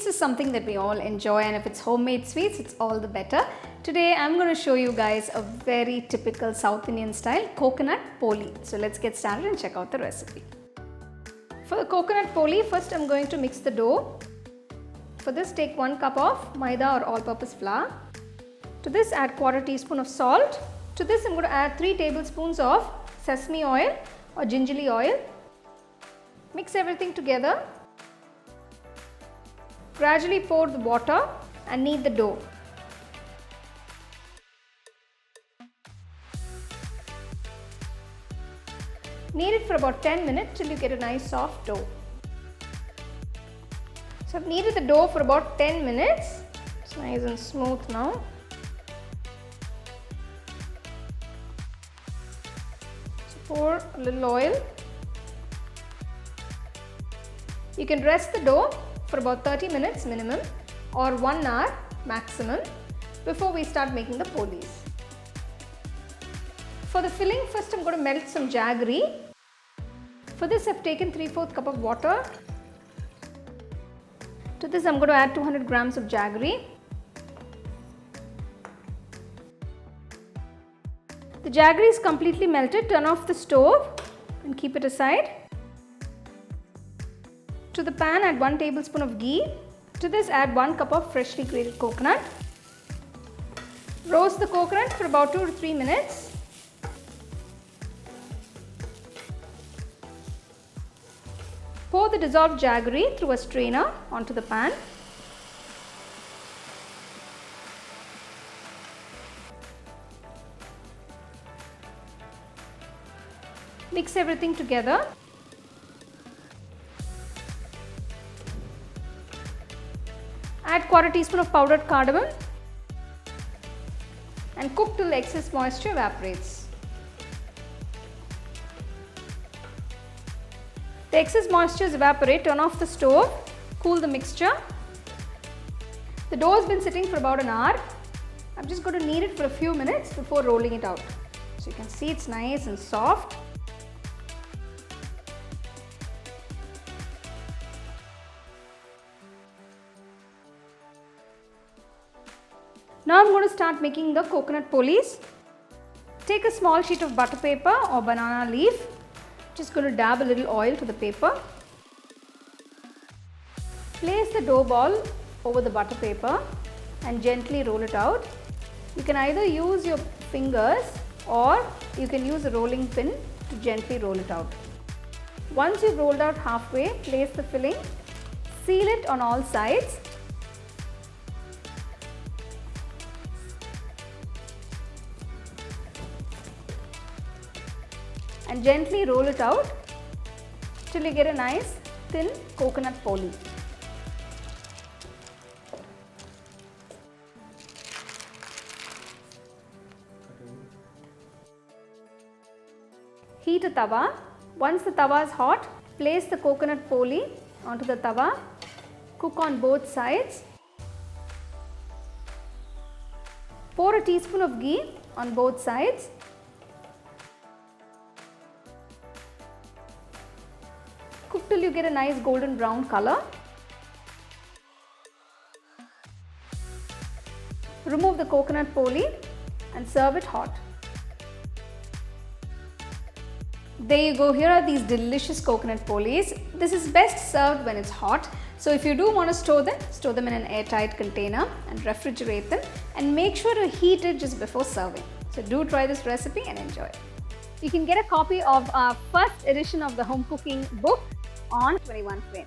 is something that we all enjoy, and if it's homemade sweets, it's all the better. Today I'm going to show you guys a very typical South Indian style coconut poli. So let's get started and check out the recipe. For the coconut poli, first I'm going to mix the dough. For this, take 1 cup of Maida or all-purpose flour. To this, add 1/4 teaspoon of salt. To this, I'm going to add 3 tablespoons of sesame oil or gingelly oil. Mix everything together. Gradually pour the water and knead the dough. Knead it for about 10 minutes till you get a nice soft dough. So I've kneaded the dough for about 10 minutes. It's nice and smooth now. So pour a little oil. You can rest the dough for about 30 minutes minimum or 1 hour maximum before we start making the polis. For the filling, first I'm going to melt some jaggery. For this, I've taken 3/4 cup of water. To this, I'm going to add 200 grams of jaggery. The jaggery is completely melted. Turn off the stove and keep it aside. To the pan, add 1 tablespoon of ghee. To this, add 1 cup of freshly grated coconut. Roast the coconut for about 2 to 3 minutes. Pour the dissolved jaggery through a strainer onto the pan. Mix everything together. Add 1/4 teaspoon of powdered cardamom and cook till the excess moisture evaporates. The excess moisture evaporates, turn off the stove, cool the mixture. The dough has been sitting for about an hour. I'm just going to knead it for a few minutes before rolling it out. So you can see it's nice and soft. Now I'm going to start making the coconut polis. Take a small sheet of butter paper or banana leaf. Just going to dab a little oil to the paper. Place the dough ball over the butter paper and gently roll it out. You can either use your fingers or you can use a rolling pin to gently roll it out. Once you've rolled out halfway, place the filling. Seal it on all sides. And gently roll it out till you get a nice thin coconut poli. Heat a tawa. Once the tawa is hot, place the coconut poli onto the tawa. Cook on both sides. Pour a teaspoon of ghee on both sides. Cook till you get a nice golden brown color. Remove the coconut poli and serve it hot. There you go, here are these delicious coconut polis. This is best served when it's hot. So if you do want to store them in an airtight container and refrigerate them, and make sure to heat it just before serving. So do try this recipe and enjoy. You can get a copy of our first edition of the home cooking book on 21 Frame.